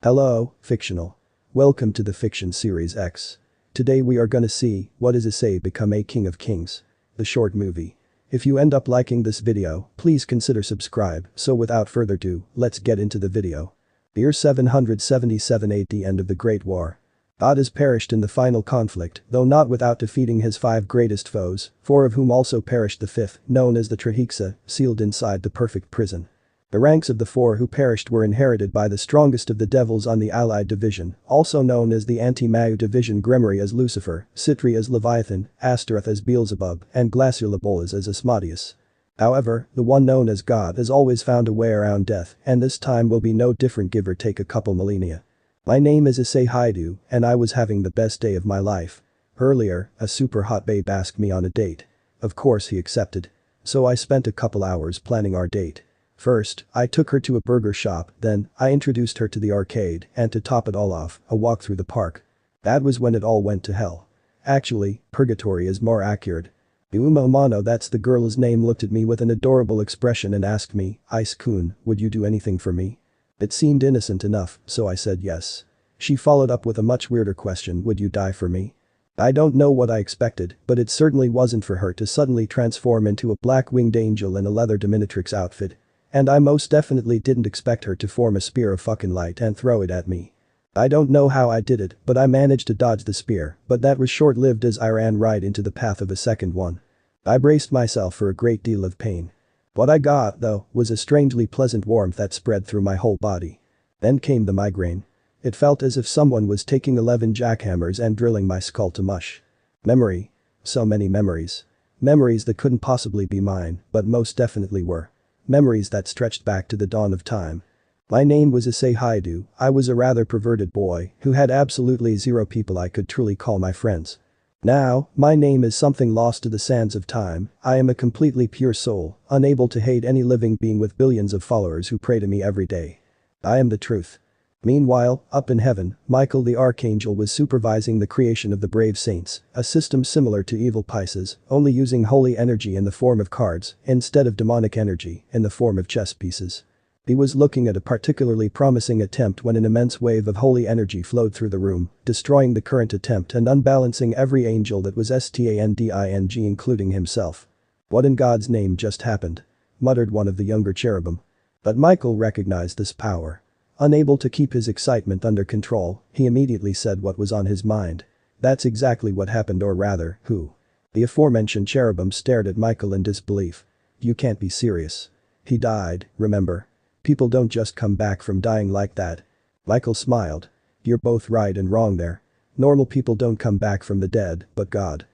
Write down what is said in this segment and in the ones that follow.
Hello, fictional. Welcome to the Fiction Series X. Today we are gonna see what is Issei become a king of kings. The short movie. If you end up liking this video, please consider subscribe, so without further ado, let's get into the video. Year 777 AD, end of the Great War. God has perished in the final conflict, though not without defeating his 5 greatest foes, 4 of whom also perished. The 5th, known as the Trihiksa, sealed inside the perfect prison. The ranks of the 4 who perished were inherited by the strongest of the devils on the Allied division, also known as the Anti-Mayu division: Grimory as Lucifer, Citri as Leviathan, Astaroth as Beelzebub, and Glaciolabolas as Asmodeus. However, the one known as God has always found a way around death, and this time will be no different, give or take a couple millennia. My name is Issei, and I was having the best day of my life. Earlier, a super hot babe asked me on a date. Of course he accepted. So I spent a couple hours planning our date. First, I took her to a burger shop, then, I introduced her to the arcade, and to top it all off, a walk through the park. That was when it all went to hell. Actually, purgatory is more accurate. Uma Mano, that's the girl's name, looked at me with an adorable expression and asked me, "Ice-kun, would you do anything for me?" It seemed innocent enough, so I said yes. She followed up with a much weirder question: "Would you die for me?" I don't know what I expected, but it certainly wasn't for her to suddenly transform into a black-winged angel in a leather dominatrix outfit. And I most definitely didn't expect her to form a spear of fucking light and throw it at me. I don't know how I did it, but I managed to dodge the spear, but that was short-lived as I ran right into the path of a second one. I braced myself for a great deal of pain. What I got, though, was a strangely pleasant warmth that spread through my whole body. Then came the migraine. It felt as if someone was taking 11 jackhammers and drilling my skull to mush. Memory. So many memories. Memories that couldn't possibly be mine, but most definitely were. Memories that stretched back to the dawn of time. My name was Issei. I was a rather perverted boy who had absolutely zero people I could truly call my friends. Now, my name is something lost to the sands of time. I am a completely pure soul, unable to hate any living being, with billions of followers who pray to me every day. I am the truth. Meanwhile, up in heaven, Michael the Archangel was supervising the creation of the Brave Saints, a system similar to Evil Pisces, only using holy energy in the form of cards instead of demonic energy in the form of chess pieces. He was looking at a particularly promising attempt when an immense wave of holy energy flowed through the room, destroying the current attempt and unbalancing every angel that was standing, including himself. "What in God's name just happened?" muttered one of the younger cherubim. But Michael recognized this power. Unable to keep his excitement under control, he immediately said what was on his mind. "That's exactly what happened, or rather, who?" The aforementioned cherubim stared at Michael in disbelief. "You can't be serious. He died, remember? People don't just come back from dying like that." Michael smiled. "You're both right and wrong there. Normal people don't come back from the dead, but God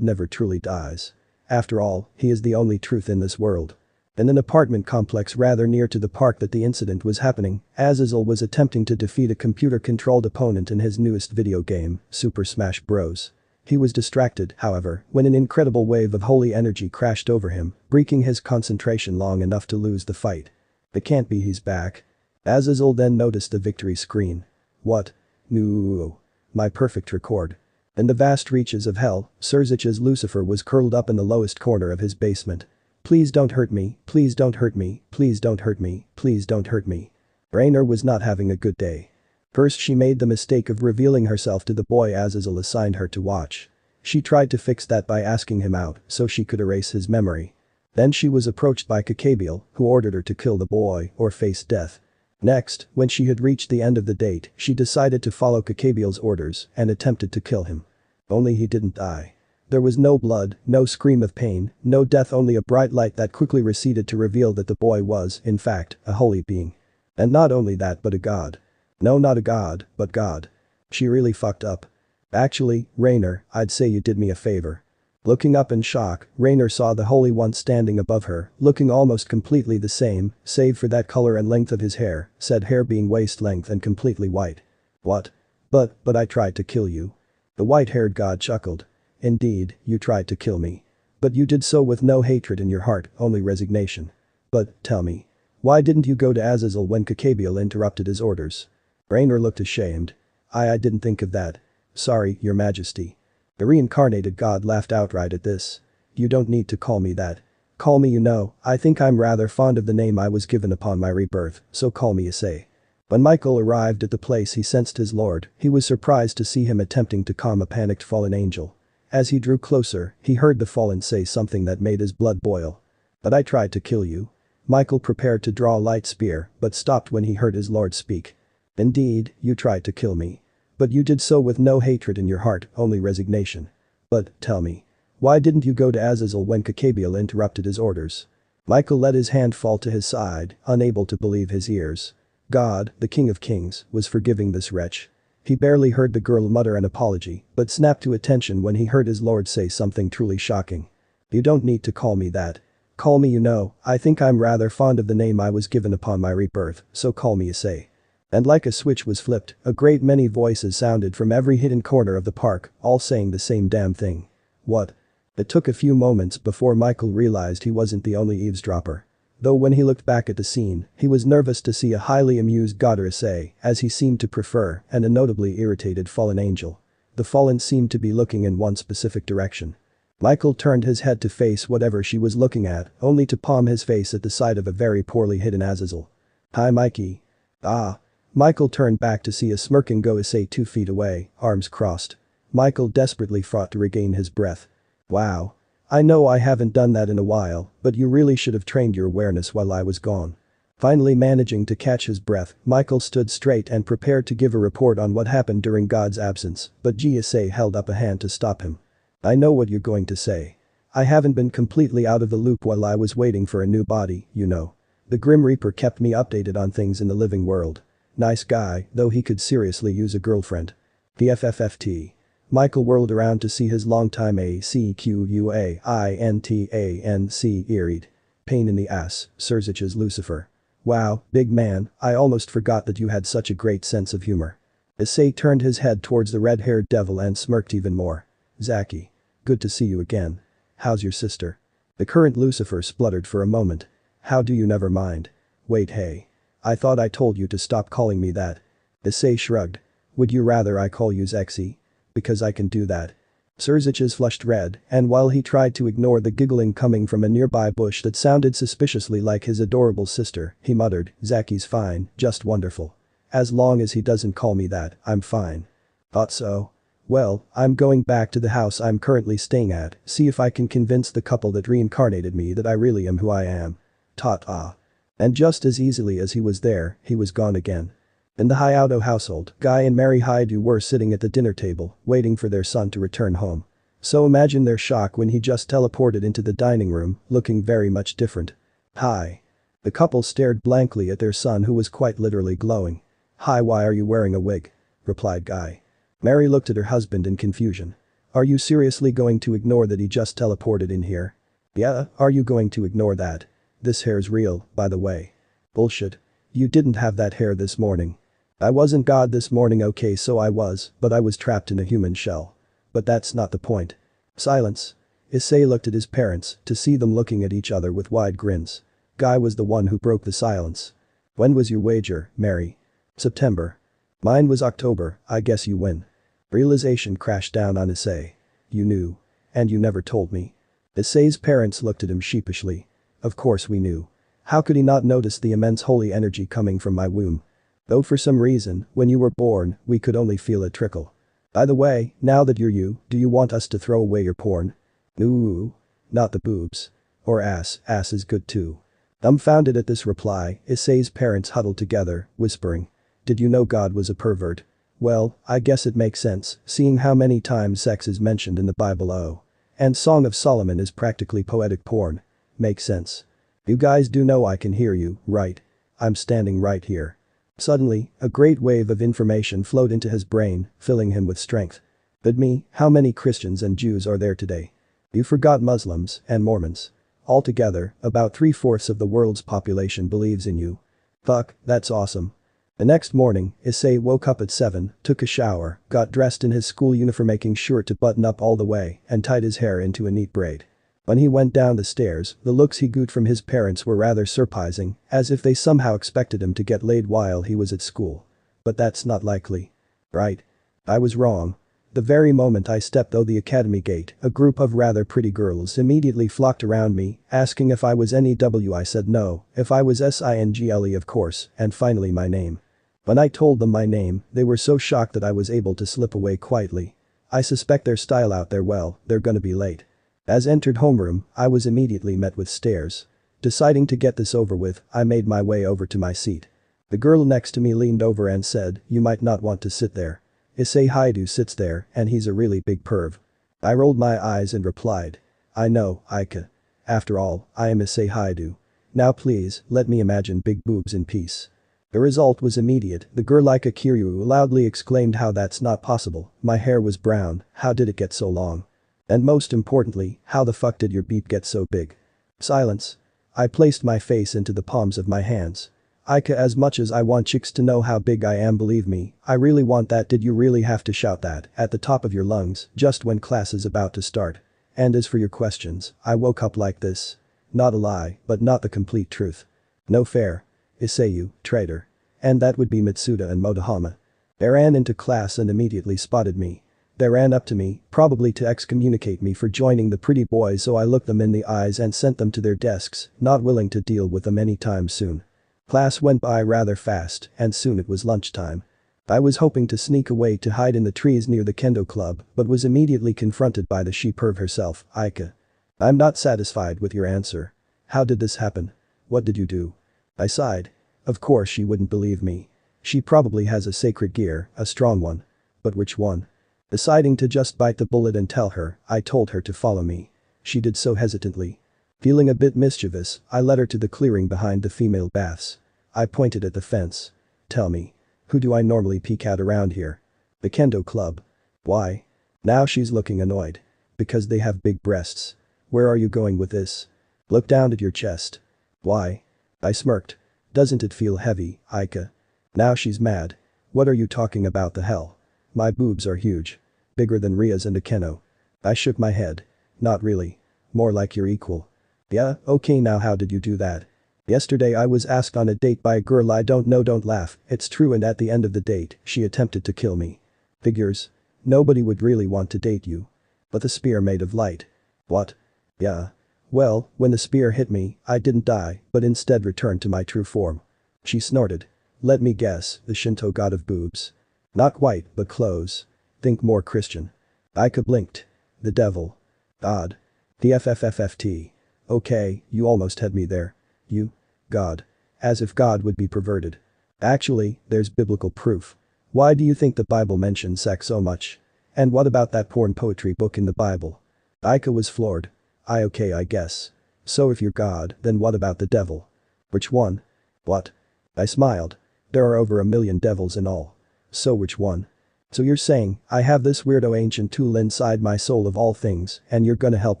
never truly dies. After all, he is the only truth in this world." In an apartment complex rather near to the park that the incident was happening, Azazel was attempting to defeat a computer-controlled opponent in his newest video game, Super Smash Bros. He was distracted, however, when an incredible wave of holy energy crashed over him, breaking his concentration long enough to lose the fight. "It can't be, he's back." Azazel then noticed the victory screen. "What? No. My perfect record." In the vast reaches of hell, Surzich's Lucifer was curled up in the lowest corner of his basement. "Please don't hurt me, please don't hurt me, please don't hurt me, please don't hurt me." Rainer was not having a good day. First, she made the mistake of revealing herself to the boy Azazel assigned her to watch. She tried to fix that by asking him out so she could erase his memory. Then she was approached by Kakabiel, who ordered her to kill the boy or face death. Next, when she had reached the end of the date, she decided to follow Kakabiel's orders and attempted to kill him. Only he didn't die. There was no blood, no scream of pain, no death, only a bright light that quickly receded to reveal that the boy was, in fact, a holy being. And not only that, but a god. No, not a god, but God. She really fucked up. "Actually, Rainer, I'd say you did me a favor." Looking up in shock, Rainer saw the Holy One standing above her, looking almost completely the same, save for that color and length of his hair, said hair being waist length and completely white. "What? But I tried to kill you." The white-haired god chuckled. "Indeed, you tried to kill me. But you did so with no hatred in your heart, only resignation. But, tell me, why didn't you go to Azazel when Kakabiel interrupted his orders?" Rainer looked ashamed. I didn't think of that. Sorry, your majesty." The reincarnated god laughed outright at this. "You don't need to call me that. Call me, I think I'm rather fond of the name I was given upon my rebirth, so call me Issei." When Michael arrived at the place he sensed his lord, he was surprised to see him attempting to calm a panicked fallen angel. As he drew closer, he heard the fallen say something that made his blood boil. "But I tried to kill you." Michael prepared to draw a light spear, but stopped when he heard his lord speak. "Indeed, you tried to kill me. But you did so with no hatred in your heart, only resignation. But, tell me. Why didn't you go to Azazel when Kakabiel interrupted his orders?" Michael let his hand fall to his side, unable to believe his ears. God, the King of Kings, was forgiving this wretch. He barely heard the girl mutter an apology, but snapped to attention when he heard his lord say something truly shocking. "You don't need to call me that. Call me I think I'm rather fond of the name I was given upon my rebirth, so call me Issei." And like a switch was flipped, a great many voices sounded from every hidden corner of the park, all saying the same damn thing. What? It took a few moments before Michael realized he wasn't the only eavesdropper. Though when he looked back at the scene, he was nervous to see a highly amused god Issei, as he seemed to prefer, and a notably irritated fallen angel. The fallen seemed to be looking in one specific direction. Michael turned his head to face whatever she was looking at, only to palm his face at the sight of a very poorly hidden Azazel. "Hi Mikey." "Ah." Michael turned back to see a smirking Issei 2 feet away, arms crossed. Michael desperately fought to regain his breath. "Wow. I know I haven't done that in a while, but you really should have trained your awareness while I was gone." Finally managing to catch his breath, Michael stood straight and prepared to give a report on what happened during God's absence, but Issei held up a hand to stop him. "I know what you're going to say. I haven't been completely out of the loop while I was waiting for a new body, you know. The Grim Reaper kept me updated on things in the living world. Nice guy, though he could seriously use a girlfriend. The FFFT. Michael whirled around to see his longtime ACQUAINTANC irried. Pain in the ass, Surzich's Lucifer. "Wow, big man, I almost forgot that you had such a great sense of humor." Issei turned his head towards the red-haired devil and smirked even more. "Zaki. Good to see you again. How's your sister?" The current Lucifer spluttered for a moment. "How do you never mind? Wait, hey. I thought I told you to stop calling me that." Issei shrugged. "Would you rather I call you Zexi? Because I can do that." Surzich's flushed red, and while he tried to ignore the giggling coming from a nearby bush that sounded suspiciously like his adorable sister, he muttered, "Zaki's fine, just wonderful. As long as he doesn't call me that, I'm fine." "Thought so? Well, I'm going back to the house I'm currently staying at, see if I can convince the couple that reincarnated me that I really am who I am." Ta-ta. And just as easily as he was there, he was gone again. In the Hayato household, Guy and Mary Haidu were sitting at the dinner table, waiting for their son to return home. So imagine their shock when he just teleported into the dining room, looking very much different. "Hi." The couple stared blankly at their son who was quite literally glowing. "Hi, why are you wearing a wig?" replied Guy. Mary looked at her husband in confusion. "Are you seriously going to ignore that he just teleported in here?" "Yeah, are you going to ignore that? This hair's real, by the way." "Bullshit. You didn't have that hair this morning." "I wasn't God this morning, okay, so I was, but I was trapped in a human shell. But that's not the point." Silence. Issei looked at his parents to see them looking at each other with wide grins. Guy was the one who broke the silence. "When was your wager, Mary?" "September." "Mine was October, I guess you win." Realization crashed down on Issei. "You knew. And you never told me." Issei's parents looked at him sheepishly. "Of course we knew. How could he not notice the immense holy energy coming from my womb? Though for some reason, when you were born, we could only feel a trickle. By the way, now that you're you, do you want us to throw away your porn?" "Ooh. Not the boobs. Or ass is good too." Dumbfounded at this reply, Issei's parents huddled together, whispering. "Did you know God was a pervert?" "Well, I guess it makes sense, seeing how many times sex is mentioned in the Bible. Oh. And Song of Solomon is practically poetic porn. Makes sense. You guys do know I can hear you, right? I'm standing right here." Suddenly, a great wave of information flowed into his brain, filling him with strength. "But me, how many Christians and Jews are there today? You forgot Muslims and Mormons. Altogether, about 3/4 of the world's population believes in you. Fuck, that's awesome." The next morning, Issei woke up at 7, took a shower, got dressed in his school uniform, making sure to button up all the way, and tied his hair into a neat braid. When he went down the stairs, the looks he got from his parents were rather surprising, as if they somehow expected him to get laid while he was at school. But that's not likely. Right? I was wrong. The very moment I stepped through the academy gate, a group of rather pretty girls immediately flocked around me, asking if I was NEW. I said no, if I was SINGLE of course, and finally my name. When I told them my name, they were so shocked that I was able to slip away quietly. I suspect their style out there, well, they're gonna be late. As entered homeroom, I was immediately met with stares. Deciding to get this over with, I made my way over to my seat. The girl next to me leaned over and said, "You might not want to sit there. Issei Haidu sits there and he's a really big perv." I rolled my eyes and replied. "I know, Aika. After all, I am Issei Haidu. Now please, let me imagine big boobs in peace." The result was immediate. The girl Aika Kiryu loudly exclaimed, "How that's not possible, my hair was brown, how did it get so long? And most importantly, how the fuck did your beep get so big?" Silence. I placed my face into the palms of my hands. "Aika, as much as I want chicks to know how big I am, believe me, I really want that. Did you really have to shout that at the top of your lungs just when class is about to start? And as for your questions, I woke up like this. Not a lie, but not the complete truth. No fair. Issei, you traitor." And that would be Mitsuda and Motohama. They ran into class and immediately spotted me. They ran up to me, probably to excommunicate me for joining the pretty boys, so I looked them in the eyes and sent them to their desks, not willing to deal with them anytime soon. Class went by rather fast, and soon it was lunchtime. I was hoping to sneak away to hide in the trees near the kendo club, but was immediately confronted by the she-perv herself, Aika. "I'm not satisfied with your answer. How did this happen? What did you do?" I sighed. Of course she wouldn't believe me. She probably has a sacred gear, a strong one. But which one? Deciding to just bite the bullet and tell her, I told her to follow me. She did so hesitantly. Feeling a bit mischievous, I led her to the clearing behind the female baths. I pointed at the fence. "Tell me. Who do I normally peek at around here?" "The kendo club." "Why?" Now she's looking annoyed. "Because they have big breasts." "Where are you going with this?" "Look down at your chest." "Why?" I smirked. "Doesn't it feel heavy, Aika?" Now she's mad. "What are you talking about, the hell? My boobs are huge. Bigger than Ria's and Akeno." I shook my head. "Not really. More like your equal." "Yeah, okay, now how did you do that?" "Yesterday I was asked on a date by a girl I don't know, don't laugh, it's true, and at the end of the date, she attempted to kill me." "Figures. Nobody would really want to date you." "But the spear made of light." "What?" "Yeah. Well, when the spear hit me, I didn't die, but instead returned to my true form." She snorted. "Let me guess, the Shinto god of boobs." "Not quite, but close. Think more Christian." Aika blinked. "The devil." "God." "TFFFFT. Okay, you almost had me there." "You? God. As if God would be perverted." "Actually, there's biblical proof. Why do you think the Bible mentions sex so much? And what about that porn poetry book in the Bible?" Aika was floored. Okay, I guess. So if you're God, then what about the devil?" "Which one?" "What?" I smiled. "There are over 1,000,000 devils in all." "So which one?" "So you're saying, I have this weirdo ancient tool inside my soul of all things, and you're gonna help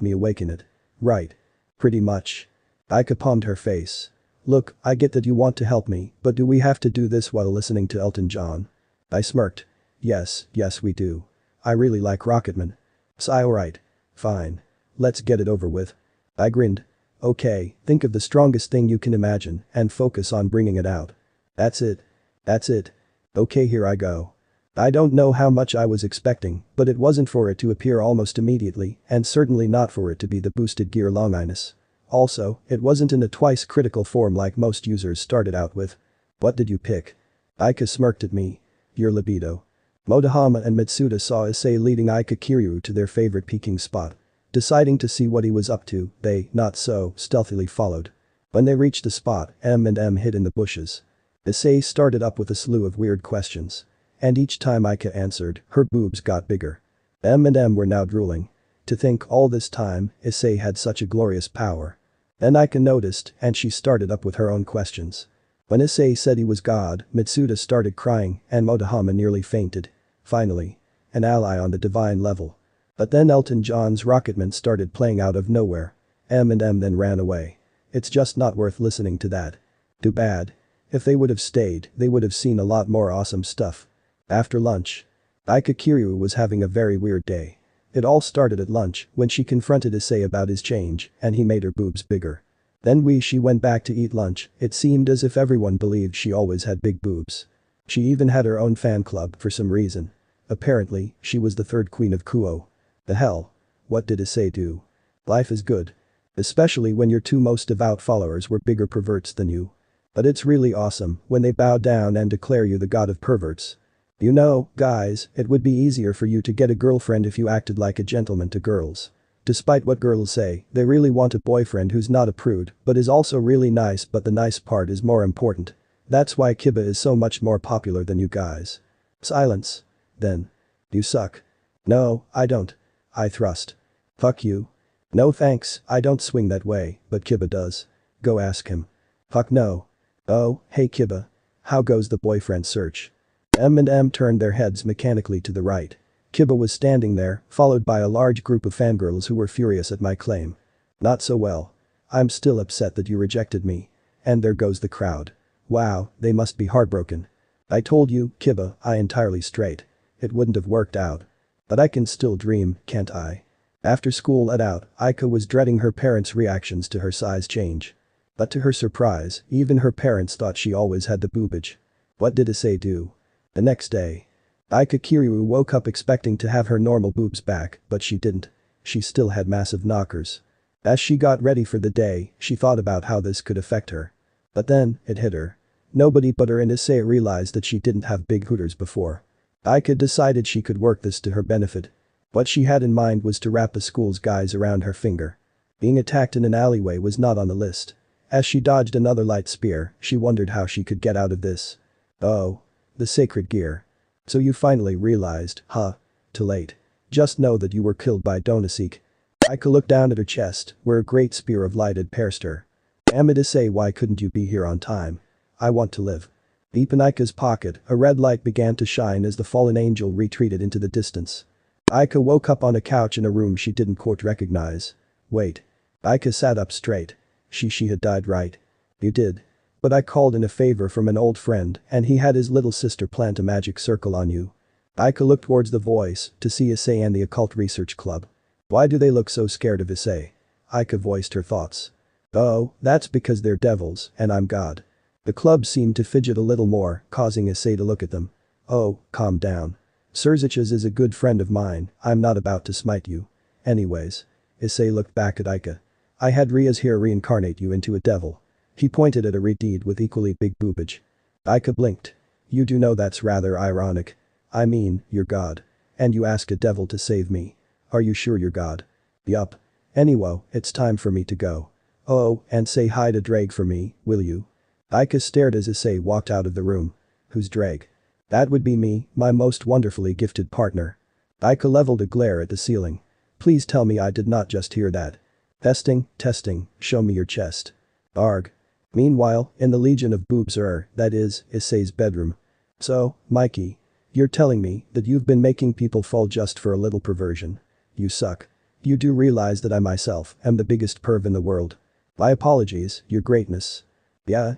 me awaken it?" "Right. Pretty much." Aika palmed her face. "Look, I get that you want to help me, but do we have to do this while listening to Elton John?" I smirked. Yes we do. I really like Rocketman." "So alright. Fine. Let's get it over with." I grinned. "Okay, think of the strongest thing you can imagine and focus on bringing it out." That's it. That's it. Okay, here I go." I don't know how much I was expecting, but it wasn't for it to appear almost immediately, and certainly not for it to be the boosted gear Longinus. Also, it wasn't in a twice critical form like most users started out with. "What did you pick?" Aika smirked at me. "Your libido." Motohama and Mitsuda saw Issei leading Aika Kiryu to their favorite peeking spot. Deciding to see what he was up to, they, not so, stealthily followed. When they reached the spot, M&M hid in the bushes. Issei started up with a slew of weird questions. And each time Aika answered, her boobs got bigger. M&M were now drooling. To think all this time, Issei had such a glorious power. Then Aika noticed, and she started up with her own questions. When Issei said he was God, Mitsuda started crying, and Motohama nearly fainted. Finally. An ally on the divine level. But then Elton John's Rocketman started playing out of nowhere. M&M then ran away. It's just not worth listening to that. Too bad. If they would have stayed, they would have seen a lot more awesome stuff. After lunch. Aika Kiryu was having a very weird day. It all started at lunch when she confronted Issei about his change and he made her boobs bigger. Then she went back to eat lunch. It seemed as if everyone believed she always had big boobs. She even had her own fan club for some reason. Apparently, she was the third queen of Kuo. The hell? What did Issei do? Life is good. Especially when your two most devout followers were bigger perverts than you. But it's really awesome when they bow down and declare you the god of perverts. You know, guys, it would be easier for you to get a girlfriend if you acted like a gentleman to girls. Despite what girls say, they really want a boyfriend who's not a prude but is also really nice, but the nice part is more important. That's why Kiba is so much more popular than you guys. Silence. Then. You suck. No, I don't. I thrust. Fuck you. No thanks, I don't swing that way, but Kiba does. Go ask him. Fuck no. Oh, hey Kiba. How goes the boyfriend search? M and M turned their heads mechanically to the right. Kiba was standing there, followed by a large group of fangirls who were furious at my claim. Not so well. I'm still upset that you rejected me. And there goes the crowd. Wow, they must be heartbroken. I told you, Kiba, I entirely straight. It wouldn't have worked out. But I can still dream, can't I? After school let out, Aika was dreading her parents' reactions to her size change. But to her surprise, even her parents thought she always had the boobage. What did Issei do? The next day. Aika Kiryu woke up expecting to have her normal boobs back, but she didn't. She still had massive knockers. As she got ready for the day, she thought about how this could affect her. But then, it hit her. Nobody but her and Issei realized that she didn't have big hooters before. Aika decided she could work this to her benefit. What she had in mind was to wrap the school's guys around her finger. Being attacked in an alleyway was not on the list. As she dodged another light spear, she wondered how she could get out of this. Oh. The sacred gear. So you finally realized, huh? Too late. Just know that you were killed by Donaseek. Aika looked down at her chest, where a great spear of light had pierced her. Damn it, Issei, why couldn't you be here on time? I want to live. Deep in Aika's pocket, a red light began to shine as the fallen angel retreated into the distance. Aika woke up on a couch in a room she didn't quite recognize. Wait. Aika sat up straight. She had died, right? You did. But I called in a favor from an old friend and he had his little sister plant a magic circle on you. Aika looked towards the voice to see Issei and the occult research club. Why do they look so scared of Issei? Aika voiced her thoughts. Oh, that's because they're devils and I'm God. The club seemed to fidget a little more, causing Issei to look at them. Oh, calm down. Surzich's is a good friend of mine, I'm not about to smite you. Anyways. Issei looked back at Aika. I had Ria's here reincarnate you into a devil. He pointed at a redeed with equally big boobage. Aika blinked. You do know that's rather ironic. I mean, you're God. And you ask a devil to save me. Are you sure you're God? Yup. Anyway, it's time for me to go. Oh, and say hi to Drake for me, will you? Aika stared as Issei walked out of the room. Who's Drake? That would be me, my most wonderfully gifted partner. Aika leveled a glare at the ceiling. Please tell me I did not just hear that. Testing, show me your chest. Arg. Meanwhile, in the Legion of Boobs that is, Issei's bedroom. So, Mikey. You're telling me that you've been making people fall just for a little perversion. You suck. You do realize that I myself am the biggest perv in the world. My apologies, your greatness. Yeah.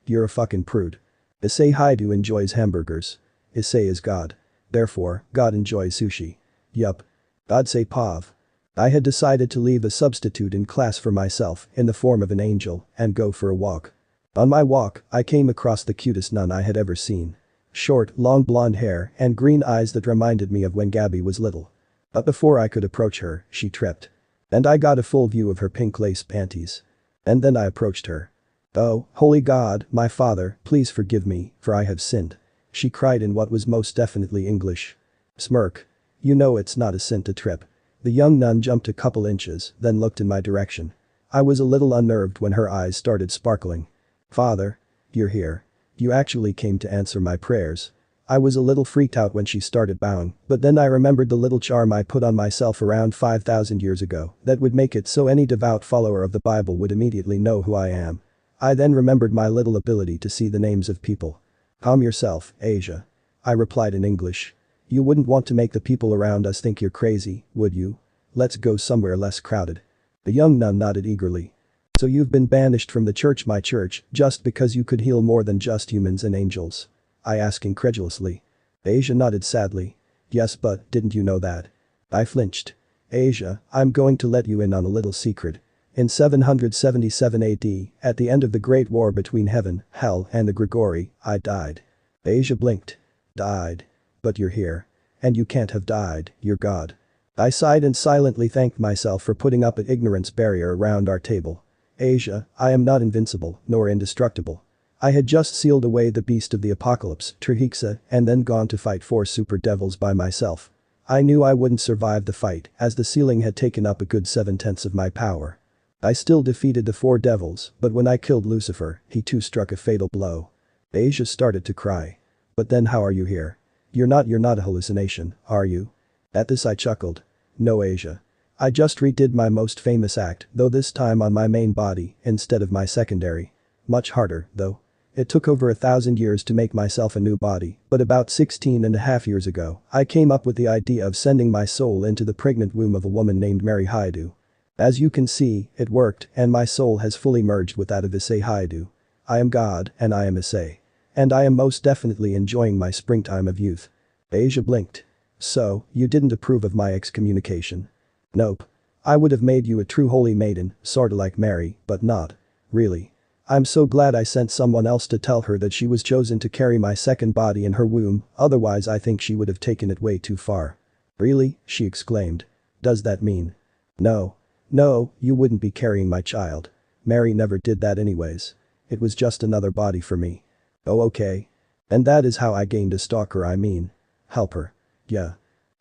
You're a fucking prude. Issei Haidu enjoys hamburgers. Issei is God. Therefore, God enjoys sushi. Yup. God say Pav. I had decided to leave a substitute in class for myself in the form of an angel and go for a walk. On my walk, I came across the cutest nun I had ever seen. Short, long blonde hair and green eyes that reminded me of when Gabby was little. But before I could approach her, she tripped. And I got a full view of her pink lace panties. And then I approached her. Oh, holy God, my father, please forgive me, for I have sinned. She cried in what was most definitely English. Smirk. You know it's not a sin to trip. The young nun jumped a couple inches, then looked in my direction. I was a little unnerved when her eyes started sparkling. Father. You're here. You actually came to answer my prayers. I was a little freaked out when she started bowing, but then I remembered the little charm I put on myself around 5,000 years ago that would make it so any devout follower of the Bible would immediately know who I am. I then remembered my little ability to see the names of people. Calm yourself, Asia. I replied in English. You wouldn't want to make the people around us think you're crazy, would you? Let's go somewhere less crowded. The young nun nodded eagerly. So you've been banished from the church, my church, just because you could heal more than just humans and angels? I asked incredulously. Asia nodded sadly. Yes, but didn't you know that? I flinched. Asia, I'm going to let you in on a little secret. In 777 AD, at the end of the Great War between heaven, hell and the Grigori, I died. Asia blinked. Died. But you're here. And you can't have died, you're God. I sighed and silently thanked myself for putting up an ignorance barrier around our table. Asia, I am not invincible, nor indestructible. I had just sealed away the beast of the apocalypse, Trihexa, and then gone to fight 4 super devils by myself. I knew I wouldn't survive the fight, as the sealing had taken up a good 7/10 of my power. I still defeated the 4 devils, but when I killed Lucifer, he too struck a fatal blow. Asia started to cry. But then how are you here? You're not a hallucination, are you? At this I chuckled. No, Asia. I just redid my most famous act, though this time on my main body, instead of my secondary. Much harder, though. It took over 1,000 years to make myself a new body, but about 16.5 years ago, I came up with the idea of sending my soul into the pregnant womb of a woman named Mary Haidu. As you can see, it worked, and my soul has fully merged with that of Issei Haidu. I am God, and I am Issei. And I am most definitely enjoying my springtime of youth. Asia blinked. So, you didn't approve of my excommunication? Nope. I would have made you a true holy maiden, sorta like Mary, but not. Really. I'm so glad I sent someone else to tell her that she was chosen to carry my second body in her womb, otherwise I think she would have taken it way too far. Really? She exclaimed. Does that mean? No. No, you wouldn't be carrying my child. Mary never did that anyways. It was just another body for me. Oh okay. And that is how I gained a stalker, I mean. Help her. Yeah.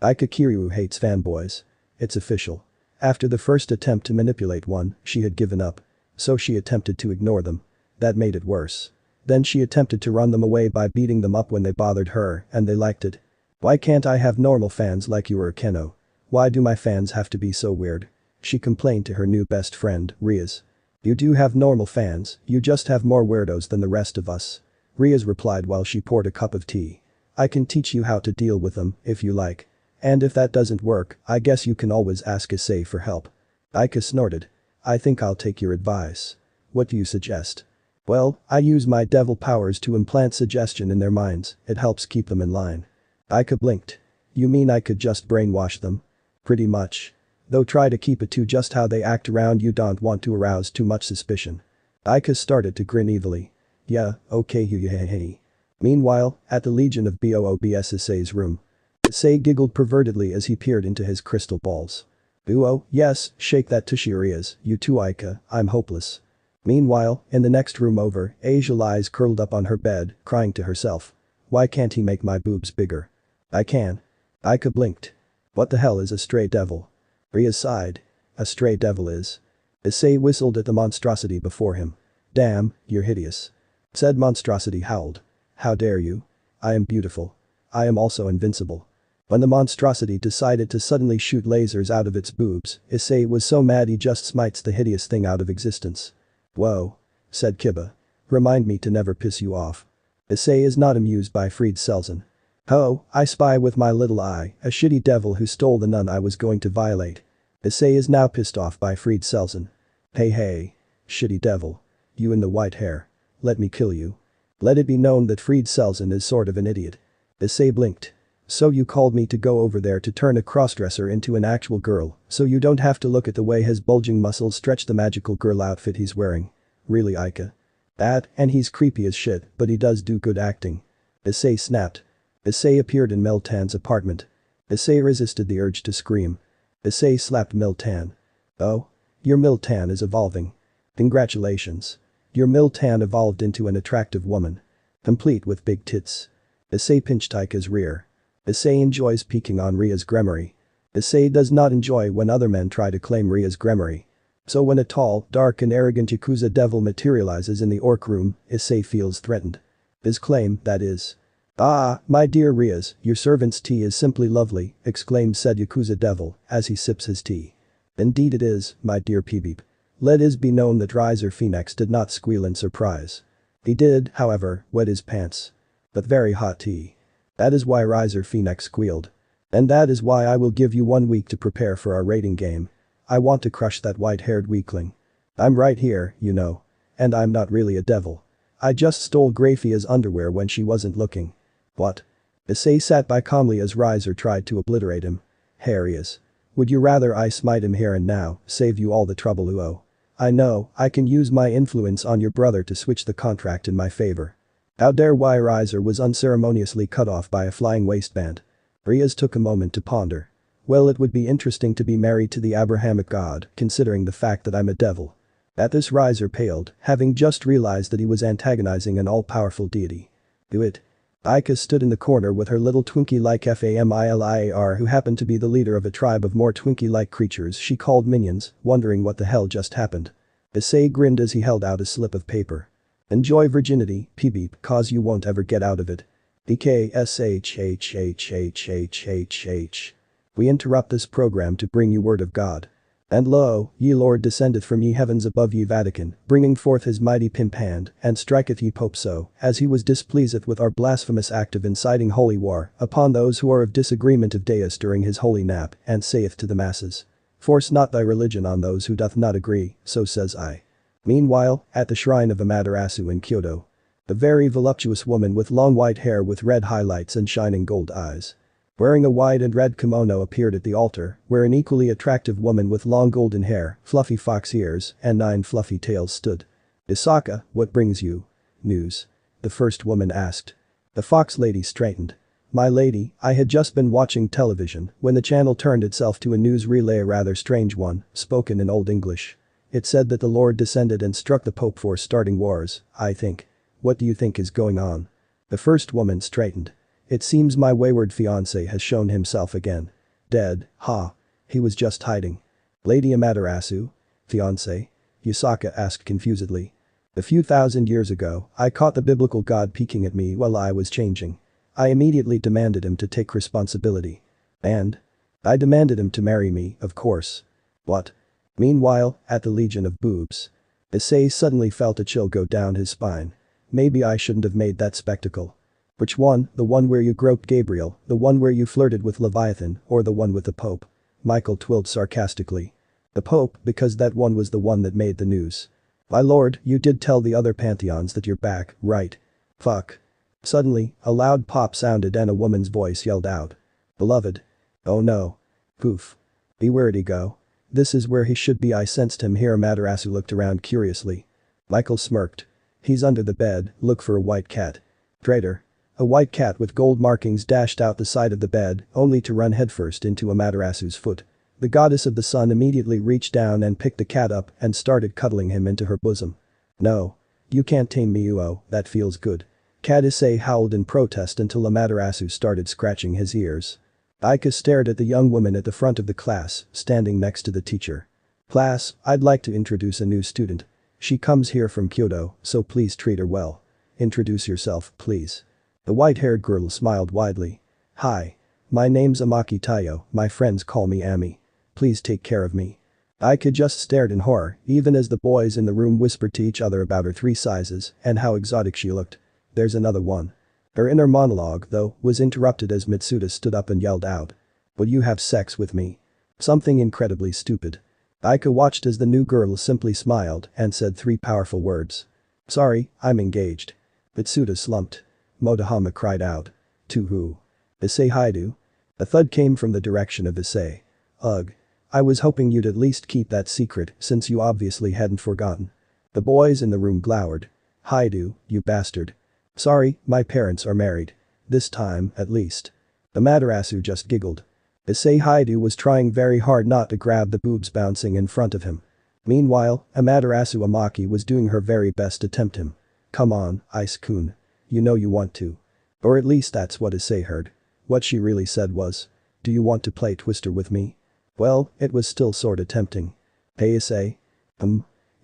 Ika Kiryu hates fanboys. It's official. After the first attempt to manipulate one, she had given up. So she attempted to ignore them. That made it worse. Then she attempted to run them away by beating them up when they bothered her, and they liked it. Why can't I have normal fans like you or Keno? Why do my fans have to be so weird? She complained to her new best friend, Riaz. You do have normal fans, you just have more weirdos than the rest of us. Riaz replied while she poured a cup of tea. I can teach you how to deal with them, if you like. And if that doesn't work, I guess you can always ask Issei for help. Ika snorted. I think I'll take your advice. What do you suggest? Well, I use my devil powers to implant suggestion in their minds, it helps keep them in line. Ika blinked. You mean I could just brainwash them? Pretty much. Though try to keep it to just how they act around you, don't want to arouse too much suspicion. Ika started to grin evilly. Yeah, okay hey. Meanwhile, at the Legion of Boobs Issei's room. Issei giggled pervertedly as he peered into his crystal balls. Oh, yes, shake that tushy Riaz, you too Ika, I'm hopeless. Meanwhile, in the next room over, Asia lies curled up on her bed, crying to herself. Why can't he make my boobs bigger? I can. Ika blinked. What the hell is a stray devil? Riaz sighed. A stray devil is. Issei whistled at the monstrosity before him. Damn, you're hideous. Said monstrosity howled. How dare you? I am beautiful. I am also invincible. When the monstrosity decided to suddenly shoot lasers out of its boobs, Issei was so mad he just smites the hideous thing out of existence. Whoa. Said Kiba. Remind me to never piss you off. Issei is not amused by Fried Selzen. Oh, I spy with my little eye, a shitty devil who stole the nun I was going to violate. Issei is now pissed off by Fried Selzen. Hey. Shitty devil. You in the white hair. Let me kill you. Let it be known that Fried Selzen is sort of an idiot. Issei blinked. So you called me to go over there to turn a crossdresser into an actual girl, so you don't have to look at the way his bulging muscles stretch the magical girl outfit he's wearing. Really Ika? That, and he's creepy as shit, but he does do good acting. Issei snapped. Issei appeared in Miltan's apartment. Issei resisted the urge to scream. Issei slapped Miltan. Oh? Your Miltan is evolving. Congratulations. Your Miltan evolved into an attractive woman. Complete with big tits. Issei pinched Ika's rear. Issei enjoys peeking on Ria's gremmery. Issei does not enjoy when other men try to claim Ria's gremmery. So when a tall, dark and arrogant Yakuza devil materializes in the orc room, Issei feels threatened. His claim, that is. Ah, my dear Riaz, your servant's tea is simply lovely, exclaimed said Yakuza devil, as he sips his tea. Indeed it is, my dear Peebeep. Let it be known that Riser Phoenix did not squeal in surprise. He did, however, wet his pants. But very hot tea. That is why Riser Phoenix squealed. And that is why I will give you 1 week to prepare for our rating game. I want to crush that white-haired weakling. I'm right here, you know. And I'm not really a devil. I just stole Graphia's underwear when she wasn't looking. What? Issei sat by calmly as Riser tried to obliterate him. Here he is. Would you rather I smite him here and now, save you all the trouble Uo? I know, I can use my influence on your brother to switch the contract in my favor. How dare why Riser was unceremoniously cut off by a flying waistband. Riaz took a moment to ponder. Well, it would be interesting to be married to the Abrahamic god, considering the fact that I'm a devil. At this Riser paled, having just realized that he was antagonizing an all-powerful deity. Do it. Aika stood in the corner with her little Twinkie-like Familiar who happened to be the leader of a tribe of more Twinkie-like creatures she called minions, wondering what the hell just happened. Issei grinned as he held out a slip of paper. Enjoy virginity, peep, cause you won't ever get out of it. DKSHHHHHHH. We interrupt this program to bring you word of God. And lo, ye Lord descendeth from ye heavens above ye Vatican, bringing forth his mighty pimp hand, and striketh ye Pope so, as he was displeaseth with our blasphemous act of inciting holy war, upon those who are of disagreement of Deus during his holy nap, and saith to the masses. Force not thy religion on those who doth not agree, so says I. Meanwhile, at the shrine of Amaterasu in Kyoto. A very voluptuous woman with long white hair with red highlights and shining gold eyes. Wearing a white and red kimono appeared at the altar, where an equally attractive woman with long golden hair, fluffy fox ears, and 9 fluffy tails stood. Isaka, what brings you? News. The first woman asked. The fox lady straightened. My lady, I had just been watching television when the channel turned itself to a news relay, a rather strange one, spoken in Old English. It said that the Lord descended and struck the Pope for starting wars, I think. What do you think is going on? The first woman straightened. It seems my wayward fiancé has shown himself again. Dead, ha. He was just hiding. Lady Amaterasu? Fiancé? Yusaka asked confusedly. A few thousand years ago, I caught the biblical god peeking at me while I was changing. I immediately demanded him to take responsibility. And? I demanded him to marry me, of course. What? Meanwhile, at the Legion of Boobs. Issei suddenly felt a chill go down his spine. Maybe I shouldn't have made that spectacle. Which one, the one where you groped Gabriel, the one where you flirted with Leviathan, or the one with the Pope? Michael twilled sarcastically. The Pope, because that one was the one that made the news. My lord, you did tell the other pantheons that you're back, right? Fuck. Suddenly, a loud pop sounded and a woman's voice yelled out. Beloved. Oh no. Poof. Where'd he go? This is where he should be. I sensed him here. Amaterasu looked around curiously. Michael smirked. He's under the bed, look for a white cat. Traitor. A white cat with gold markings dashed out the side of the bed, only to run headfirst into Amaterasu's foot. The goddess of the sun immediately reached down and picked the cat up and started cuddling him into her bosom. No. You can't tame me, Uo, that feels good. Cat Issei howled in protest until Amaterasu started scratching his ears. Aika stared at the young woman at the front of the class, standing next to the teacher. Class, I'd like to introduce a new student. She comes here from Kyoto, so please treat her well. Introduce yourself, please. The white-haired girl smiled widely. Hi. My name's Amaki Tayo, my friends call me Ami. Please take care of me. Aika just stared in horror, even as the boys in the room whispered to each other about her 3 sizes and how exotic she looked. There's another one. Her inner monologue, though, was interrupted as Mitsuda stood up and yelled out. Will you have sex with me? Something incredibly stupid. Aika watched as the new girl simply smiled and said 3 powerful words. Sorry, I'm engaged. Mitsuda slumped. Motohama cried out. To who? Issei Haidu? A thud came from the direction of Issei. Ugh. I was hoping you'd at least keep that secret since you obviously hadn't forgotten. The boys in the room glowered. Haidu, you bastard. Sorry, my parents are married. This time, at least. Amaterasu just giggled. Issei Haidu was trying very hard not to grab the boobs bouncing in front of him. Meanwhile, Amaterasu Amaki was doing her very best to tempt him. Come on, Ice-kun. You know you want to. Or at least that's what Issei heard. What she really said was. Do you want to play Twister with me? Well, it was still sorta tempting. Hey Issei?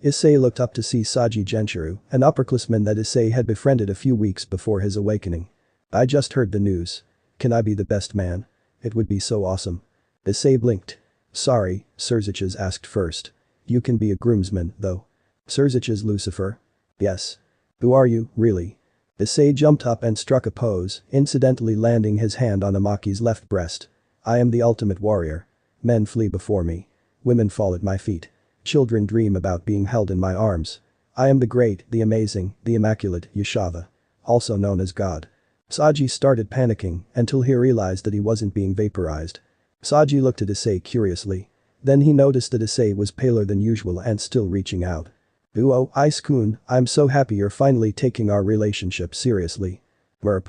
Issei looked up to see Saji Genshiro, an upperclassman that Issei had befriended a few weeks before his awakening. I just heard the news. Can I be the best man? It would be so awesome. Issei blinked. Sorry, Surziches asked first. You can be a groomsman, though. Surziches Lucifer? Yes. Who are you, really? Issei jumped up and struck a pose, incidentally landing his hand on Amaki's left breast. I am the ultimate warrior. Men flee before me. Women fall at my feet. Children dream about being held in my arms. I am the great, the amazing, the immaculate Yashava. Also known as God. Saji started panicking until he realized that he wasn't being vaporized. Saji looked at Issei curiously. Then he noticed that Issei was paler than usual and still reaching out. Uo, Ice-kun, I'm so happy you're finally taking our relationship seriously. Merp.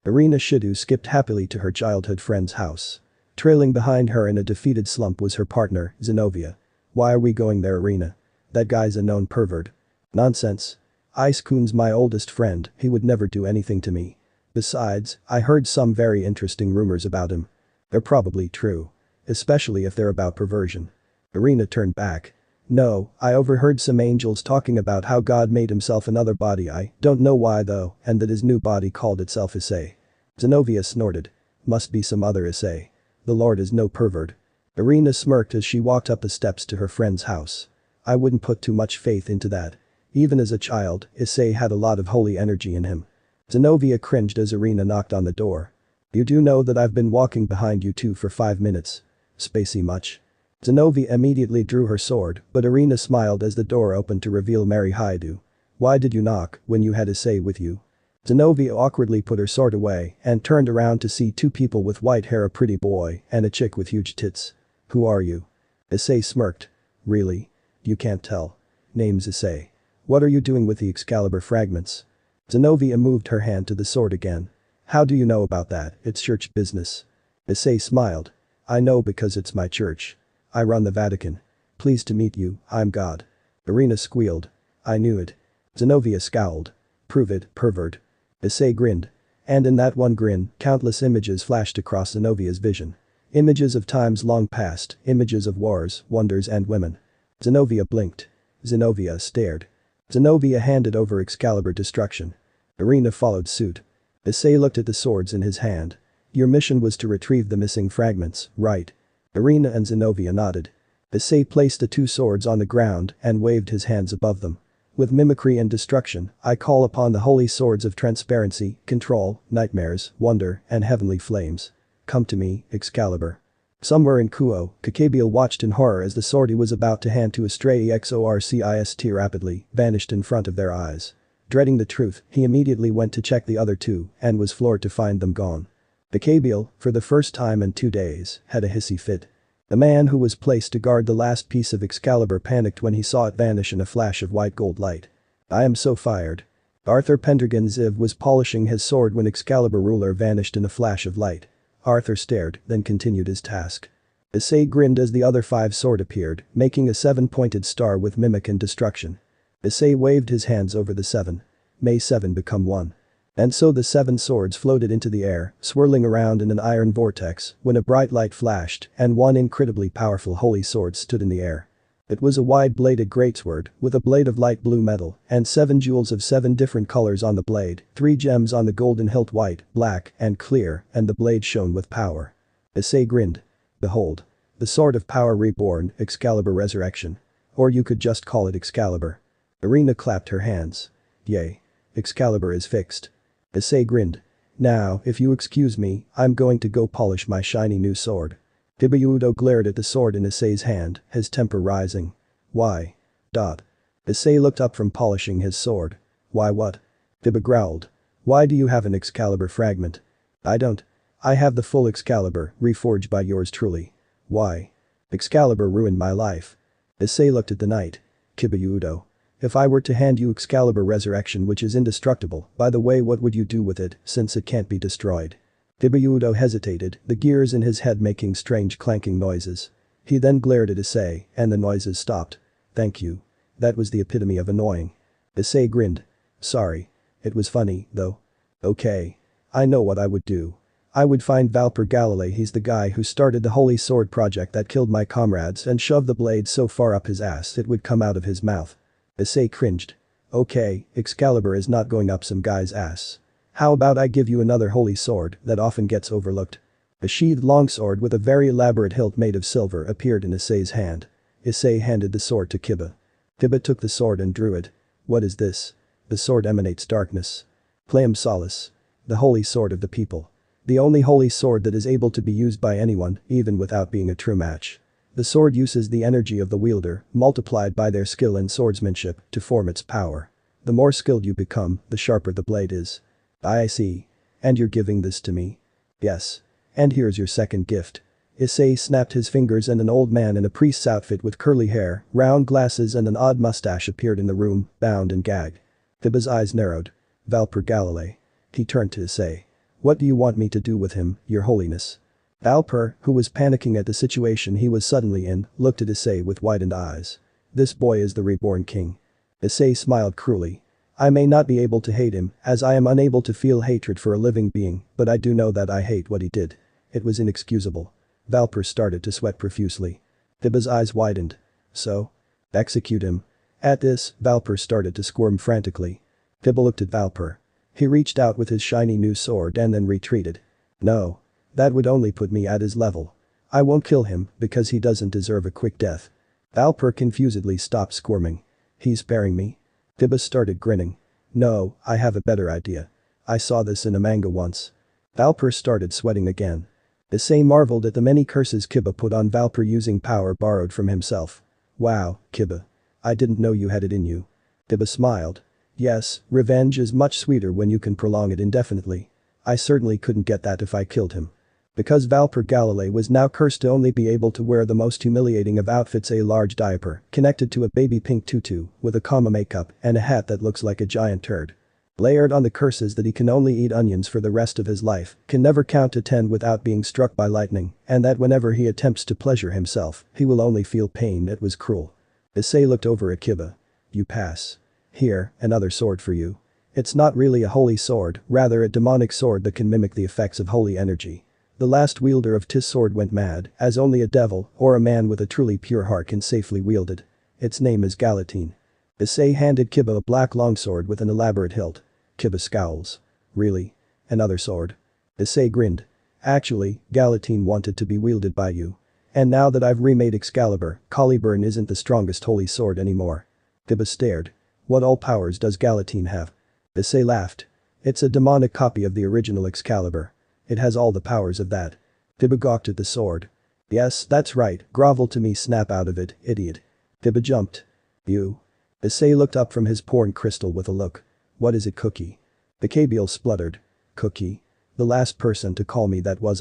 Irina Shidu skipped happily to her childhood friend's house. Trailing behind her in a defeated slump was her partner, Zenobia. Why are we going there, Irina? That guy's a known pervert. Nonsense. Ice-kun's my oldest friend, he would never do anything to me. Besides, I heard some very interesting rumors about him. They're probably true. Especially if they're about perversion. Irina turned back. No, I overheard some angels talking about how God made himself another body, I don't know why though, and that his new body called itself Issei. Zenobia snorted. Must be some other Issei. The Lord is no pervert. Irina smirked as she walked up the steps to her friend's house. I wouldn't put too much faith into that. Even as a child, Issei had a lot of holy energy in him. Zenobia cringed as Irina knocked on the door. You do know that I've been walking behind you two for 5 minutes. Spacey much? Zenobia immediately drew her sword, but Irina smiled as the door opened to reveal Mary Haidu. Why did you knock when you had Issei with you? Zenobia awkwardly put her sword away and turned around to see two people with white hair, a pretty boy and a chick with huge tits. Who are you? Issei smirked. Really? You can't tell. Name's Issei. What are you doing with the Excalibur fragments? Zenobia moved her hand to the sword again. How do you know about that? It's church business. Issei smiled. I know because it's my church. I run the Vatican. Pleased to meet you, I'm God. Irina squealed. I knew it. Zenobia scowled. Prove it, pervert. Issei grinned. And in that one grin, countless images flashed across Zenobia's vision. Images of times long past, images of wars, wonders and women. Zenobia blinked. Zenobia stared. Zenobia handed over Excalibur destruction. Irina followed suit. Issei looked at the swords in his hand. Your mission was to retrieve the missing fragments, right? Irina and Zenobia nodded. Issei placed the two swords on the ground and waved his hands above them. With mimicry and destruction, I call upon the holy swords of transparency, control, nightmares, wonder, and heavenly flames. Come to me, Excalibur. Somewhere in Kuo, Kakabiel watched in horror as the sword he was about to hand to Issei exorcist rapidly vanished in front of their eyes. Dreading the truth, he immediately went to check the other two and was floored to find them gone. Kakabiel, for the first time in 2 days, had a hissy fit. The man who was placed to guard the last piece of Excalibur panicked when he saw it vanish in a flash of white gold light. I am so fired. Arthur Pendragon Ziv was polishing his sword when Excalibur ruler vanished in a flash of light. Arthur stared, then continued his task. Issei grinned as the other 5 sword appeared, making a 7-pointed star with mimic and destruction. Issei waved his hands over the 7. May 7 become 1. And so the 7 swords floated into the air, swirling around in an iron vortex, when a bright light flashed and one incredibly powerful holy sword stood in the air. It was a wide-bladed greatsword, with a blade of light blue metal, and 7 jewels of 7 different colors on the blade, 3 gems on the golden hilt, white, black, and clear, and the blade shone with power. Issei grinned. Behold. The sword of power reborn, Excalibur Resurrection. Or you could just call it Excalibur. Irina clapped her hands. Yay. Excalibur is fixed. Issei grinned. Now, if you excuse me, I'm going to go polish my shiny new sword. Hibuyudo glared at the sword in Issei's hand, his temper rising. Why? Issei looked up from polishing his sword. Why what? Hiba growled. Why do you have an Excalibur fragment? I don't. I have the full Excalibur, reforged by yours truly. Why? Excalibur ruined my life. Issei looked at the knight. Hibuyudo. If I were to hand you Excalibur Resurrection, which is indestructible, by the way, what would you do with it, since it can't be destroyed? Hibuyudo hesitated, the gears in his head making strange clanking noises. He then glared at Issei, and the noises stopped. Thank you. That was the epitome of annoying. Issei grinned. Sorry. It was funny, though. Okay. I know what I would do. I would find Valper Galilei, he's the guy who started the Holy Sword project that killed my comrades, and shove the blade so far up his ass it would come out of his mouth. Issei cringed. Okay, Excalibur is not going up some guy's ass. How about I give you another holy sword that often gets overlooked? A sheathed longsword with a very elaborate hilt made of silver appeared in Issei's hand. Issei handed the sword to Kiba. Kiba took the sword and drew it. What is this? The sword emanates darkness. Pleum Solace. The holy sword of the people. The only holy sword that is able to be used by anyone, even without being a true match. The sword uses the energy of the wielder, multiplied by their skill in swordsmanship, to form its power. The more skilled you become, the sharper the blade is. I see. And you're giving this to me? Yes. And here's your second gift. Issei snapped his fingers and an old man in a priest's outfit with curly hair, round glasses and an odd mustache appeared in the room, bound and gagged. Hiba's eyes narrowed. Valper Galilei. He turned to Issei. What do you want me to do with him, your holiness? Valper, who was panicking at the situation he was suddenly in, looked at Issei with widened eyes. This boy is the reborn king. Issei smiled cruelly. I may not be able to hate him, as I am unable to feel hatred for a living being, but I do know that I hate what he did. It was inexcusable. Valper started to sweat profusely. Tiba's eyes widened. So? Execute him. At this, Valper started to squirm frantically. Tiba looked at Valper. He reached out with his shiny new sword and then retreated. No. That would only put me at his level. I won't kill him because he doesn't deserve a quick death. Valper confusedly stopped squirming. He's sparing me? Tiba started grinning. No, I have a better idea. I saw this in a manga once. Valper started sweating again. Issei marveled at the many curses Kiba put on Valper using power borrowed from himself. Wow, Kiba. I didn't know you had it in you. Tiba smiled. Yes, revenge is much sweeter when you can prolong it indefinitely. I certainly couldn't get that if I killed him. Because Valper Galilei was now cursed to only be able to wear the most humiliating of outfits, a large diaper connected to a baby pink tutu with a comma makeup and a hat that looks like a giant turd. Layered on the curses that he can only eat onions for the rest of his life, can never count to 10 without being struck by lightning, and that whenever he attempts to pleasure himself, he will only feel pain. It was cruel. Issei looked over at Kiba. You pass. Here, another sword for you. It's not really a holy sword, rather a demonic sword that can mimic the effects of holy energy. The last wielder of this sword went mad, as only a devil or a man with a truly pure heart can safely wield it. Its name is Galatine. Issei handed Kiba a black longsword with an elaborate hilt. Kiba scowls. Really? Another sword? Issei grinned. Actually, Galatine wanted to be wielded by you. And now that I've remade Excalibur, Caliburn isn't the strongest holy sword anymore. Kiba stared. What all powers does Galatine have? Issei laughed. It's a demonic copy of the original Excalibur. It has all the powers of that. Tiba gawked at the sword. Yes, that's right, grovel to me, snap out of it, idiot. Tiba jumped. You. Issei looked up from his porn crystal with a look. What is it, Cookie? The Kabiel spluttered. Cookie? The last person to call me that was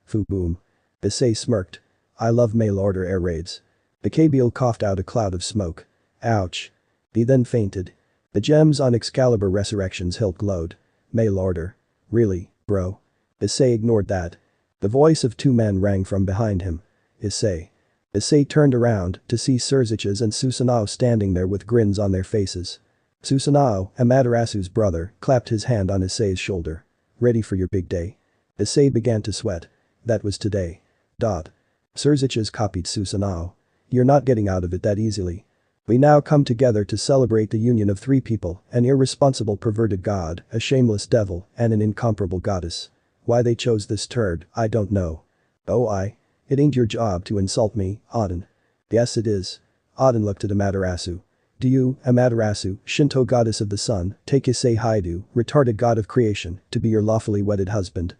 Fu boom. Issei smirked. I love mail order air raids. The Kabiel coughed out a cloud of smoke. Ouch. He then fainted. The gems on Excalibur Resurrection's hilt glowed. Mail order. Really, bro? Issei ignored that. The voice of two men rang from behind him. Issei. Issei turned around to see Surziches and Susanoo standing there with grins on their faces. Susanoo, Amaterasu's brother, clapped his hand on Issei's shoulder. Ready for your big day? Issei began to sweat. That was today. Surziches copied Susanoo. You're not getting out of it that easily. We now come together to celebrate the union of three people, an irresponsible perverted god, a shameless devil, and an incomparable goddess. Why they chose this turd, I don't know. It ain't your job to insult me, Auden. Yes it is. Auden looked at Amaterasu. Do you, Amaterasu, Shinto goddess of the sun, take Issei Haidu, retarded god of creation, to be your lawfully wedded husband?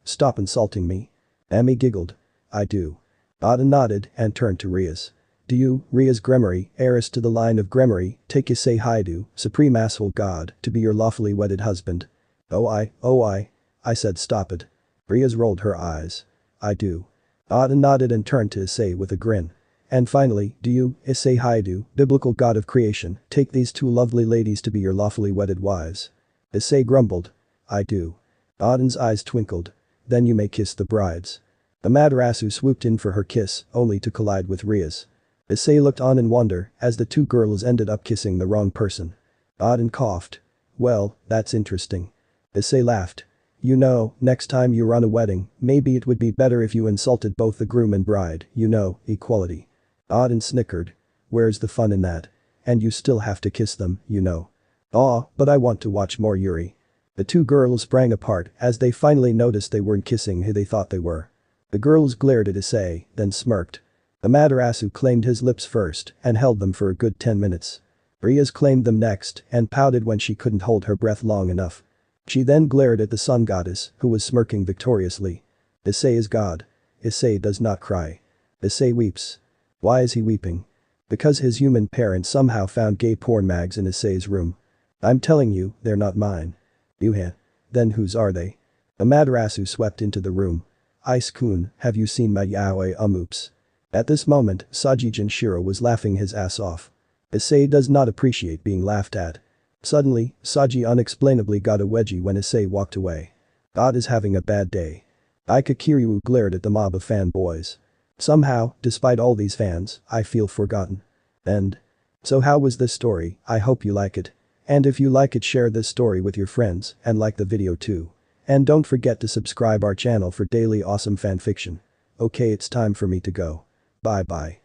Stop insulting me. Ami giggled. I do. Auden nodded and turned to Rias. Do you, Rias Gremory, heiress to the line of Gremory, take Issei Haidu, supreme asshole god, to be your lawfully wedded husband? I said stop it. Rias rolled her eyes. I do. Auden nodded and turned to Issei with a grin. And finally, do you, Issei Haidu, biblical god of creation, take these two lovely ladies to be your lawfully wedded wives? Issei grumbled. I do. Auden's eyes twinkled. Then you may kiss the brides. Amaterasu swooped in for her kiss, only to collide with Rias. Issei looked on in wonder as the two girls ended up kissing the wrong person. Auden coughed. Well, that's interesting. Issei laughed. You know, next time you run a wedding, maybe it would be better if you insulted both the groom and bride, you know, equality. Auden snickered. Where's the fun in that? And you still have to kiss them, you know. But I want to watch more Yuri. The two girls sprang apart as they finally noticed they weren't kissing who they thought they were. The girls glared at Issei, then smirked. Amaterasu claimed his lips first and held them for a good 10 minutes. Rias claimed them next and pouted when she couldn't hold her breath long enough. She then glared at the sun goddess, who was smirking victoriously. Issei is God. Issei does not cry. Issei weeps. Why is he weeping? Because his human parents somehow found gay porn mags in Issei's room. I'm telling you, they're not mine. Then whose are they? Amaterasu swept into the room. Ice-kun, have you seen my yaoi oops? At this moment, Sajijin Shiro was laughing his ass off. Issei does not appreciate being laughed at. Suddenly, Saji unexplainably got a wedgie when Issei walked away. God is having a bad day. Ikakiryu glared at the mob of fanboys. Somehow, despite all these fans, I feel forgotten. End. So how was this story? I hope you like it. And if you like it, share this story with your friends and like the video too. And don't forget to subscribe our channel for daily awesome fanfiction. Okay, it's time for me to go. Bye bye.